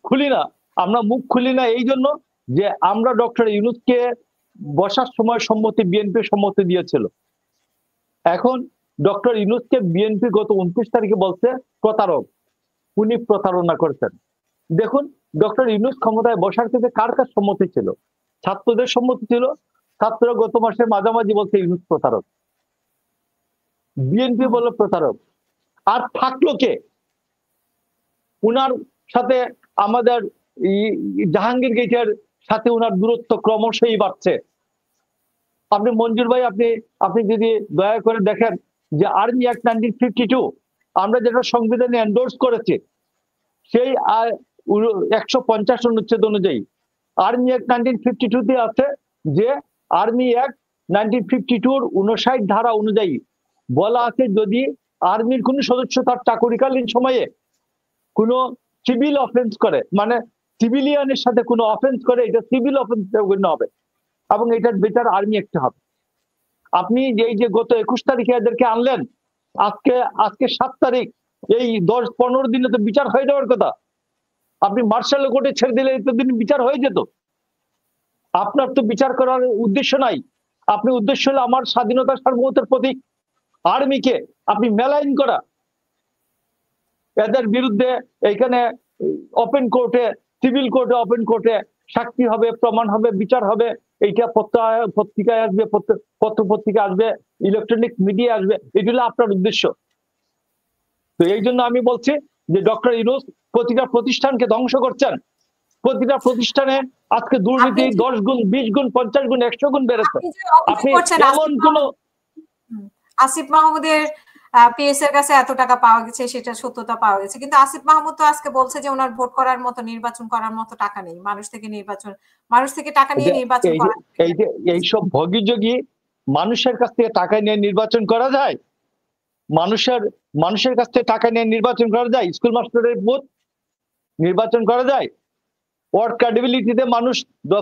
খুলি না, আমরা মুখ খুলি না এই জন্য যে আমরা ডক্টর ইউনূসকে বসার সময় সম্মতি বিএনপি সম্মতি দিয়েছিল। এখন ডক্টর ইউনূসকে বিএনপি গত 29 তারিখে বলছে প্রতারক, উনি প্রতারণা করেছেন। দেখুন ডক্টর ইউনূস ক্ষমতায় বসার ক্ষেত্রে কার কার সম্মতি ছিল? ছাত্রদের সম্মতি ছিল। ছাত্ররা গত মাসের মাঝামাঝি বলছে ইউনূস প্রতারক, বিএনপি বলল প্রতারক। আর থাকলো কে? উনার সাথে আমাদের জাহাঙ্গীর গেটের সাথে উনার দূরত্ব ক্রমশই বাড়ছে। আপনি মঞ্জুর ভাই, আপনি যদি দয়া করে দেখেন যে আর্মি অ্যাক্ট 1952 আমরা যেটা সংবিধানে এন্ডোর্স করেছি, সেই 150 অনুচ্ছেদ অনুযায়ী আর্মি অ্যাক্ট 1952 তে আছে যে আর্মি অ্যাক্ট 1952 59 ধারা অনুযায়ী বলা আছে যদি আর্মির কোন সদস্য তার চাকরিকালীন সময়ে কোনো সিভিল অফেন্স করে, মানে সিভিলিয়ানের সাথে কোনো অফেন্স করে, এটা সিভিল অফেন্স গণ্য হবে এবং এটার বিচার আর্মি অ্যাক্টে হবে। আপনি এই যে গত 21 তারিখে এদেরকে আনলেন, আজকে 7 তারিখ, এই 10-15 দিনে তো বিচার হয়ে যাওয়ার কথা। আপনি মার্শাল কোর্টে ছেড়ে দিলে এতদিন বিচার হয়ে যেত। আপনার তো বিচার করার উদ্দেশ্য নাই। আপনি উদ্দেশ্য হলো আমার স্বাধীনতা সার্বভৌমত্বের প্রতীক আর্মিকে আপনি মেলাইন করা। এদের বিরুদ্ধে এখানে ওপেন কোর্টে, সিভিল কোর্টে, ওপেন কোর্টে সাক্ষী হবে, প্রমাণ হবে, বিচার হবে। এইটা পত্রিকায় আসবে, পত্র পত্রিকা আসবে, ইলেকট্রনিক মিডিয়া আসবে। এটি হলো আপনার উদ্দেশ্য। তো এই জন্য আমি বলছি যে ডক্টর ইউনূস প্রতিটা প্রতিষ্ঠানকে ধ্বংস করছেন। প্রতিটা প্রতিষ্ঠানে আজকে দুর্নীতি 10 গুণ, 20 গুণ, 50 গুণ, 100 গুণ বেড়েছে। আপনি এমন কোন আসিফ মাহমুদের পিএস এর কাছে এত টাকা পাওয়া গেছে, সেটা সত্যতা পাওয়া গেছে, কিন্তু আসিফ মাহমুদ তো আজকে বলছে যে ওনার ভোট করার মতো, নির্বাচন করার মতো টাকা নেই। মানুষ থেকে টাকা নিয়ে নির্বাচন করা, এইসব ভগিযোগী মানুষের কাছ থেকে টাকা নিয়ে নির্বাচন করা যায়? মানুষের কাছ থেকে টাকা নিয়ে নির্বাচন করা যায়? স্কুল মাস্টারের বুথ নির্বাচন করা যায়? ওয়ার্ড ক্রেডিবিলিটিতে মানুষ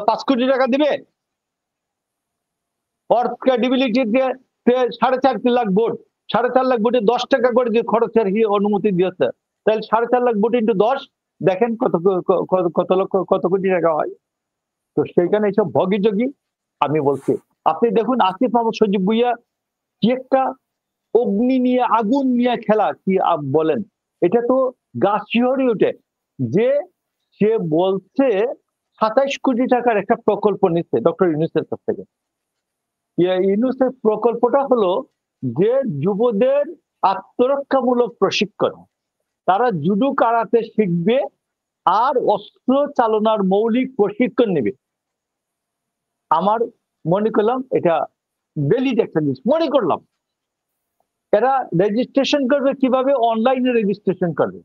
5 কোটি টাকা দিবে? ওয়ার্ড ক্রেডিবিলিটিতে 4.5 লাখ ভোট, 4.5 লাখ ভোটে 10 টাকা করে যে খরচের অনুমতি দিয়েছে, তাহলে 4.5 লাখ ভোট ইন্টু 10 দেখেন কত কোটি টাকা হয়। তো সেইখানে এইসব ভগিযোগী আমি বলছি। আপনি দেখুন আসিফ মাহমুদ, সজীব ভুইয়া কি একটা অগ্নি নিয়ে, আগুন নিয়ে খেলা, কি বলেন, এটা তো গা শিহরে ওঠে যে সে বলছে 27 কোটি টাকার একটা প্রকল্প নিচ্ছে ডক্টর ইউনূসের কাছ থেকে। ইউনূসের প্রকল্পটা হলো যে যুবদের আত্মরক্ষামূলক প্রশিক্ষণ, তারা জুডো কারাতে শিখবে আর অস্ত্র চালনার মৌলিক প্রশিক্ষণ নেবে। আমার মনে করলাম এটা ভ্যালিড একটা জিনিস মনে করলাম। এরা রেজিস্ট্রেশন করবে কিভাবে? অনলাইনে রেজিস্ট্রেশন করবে।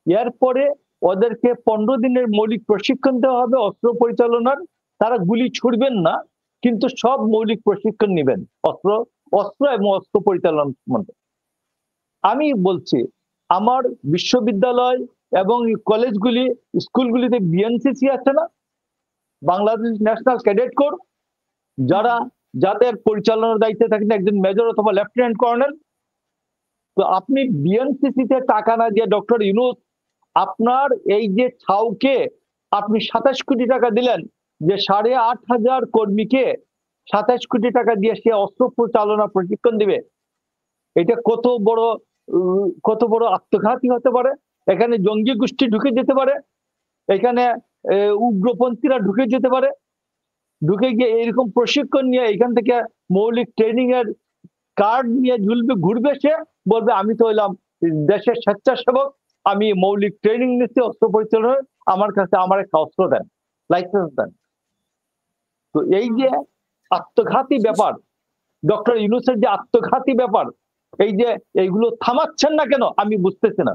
এরপরে ওদেরকে 15 দিনের মৌলিক প্রশিক্ষণ দেওয়া হবে অস্ত্র পরিচালনার। তারা গুলি ছুড়বেন না, কিন্তু সব মৌলিক প্রশিক্ষণ নেবেন অস্ত্র এবং অস্ত্র পরিচালনা সম্বন্ধে। আমি বলছি আমার বিশ্ববিদ্যালয় এবং কলেজগুলি, স্কুলগুলিতে বিএনসিসি আছে না, বাংলাদেশ ন্যাশনাল ক্যাডেট কোর, যাদের পরিচালনার দায়িত্বে থাকেন একজন মেজর অথবা লেফটেন্যান্ট কর্নেল। তো আপনি বিএনসিসিতে টাকা না দিয়ে ডক্টর ইউনূস আপনার এই যে ছাউকে আপনি 27 কোটি টাকা দিলেন, যে 8,500 কর্মীকে 27 কোটি টাকা দিয়ে সে অস্ত্র পরিচালনা প্রশিক্ষণ দিবে। এটা কত বড় আত্মঘাতী হতে পারে। এখানে জঙ্গি গোষ্ঠী ঢুকে যেতে পারে, এখানে উগ্রপন্থীরা ঢুকে যেতে পারে। ঢুকে গিয়ে এইরকম প্রশিক্ষণ নিয়ে এখান থেকে মৌলিক ট্রেনিং এর কার্ড নিয়ে ঘুরবে, সে বলবে আমি তো হইলাম দেশের স্বেচ্ছাসেবক, আমি মৌলিক ট্রেনিং নিচ্ছি অস্ত্র পরিচালনার, আমার কাছে আমার একটা অস্ত্র দেন, লাইসেন্স দেন। তো এই যে আত্মঘাতী ব্যাপার, ডক্টর ইউনূসের যে আত্মঘাতী ব্যাপার, এই যে এইগুলো থামাচ্ছেন না কেন আমি বুঝতেছি না।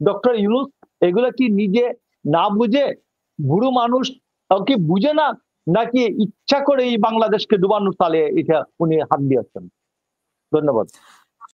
ডক্টর ইউনূস এগুলো কি নিজে না বুঝে, বুড়ো মানুষ কি বুঝে না, নাকি ইচ্ছা করে এই বাংলাদেশকে ডুবানোর তালে এটা উনি হাত দিয়েছেন? ধন্যবাদ।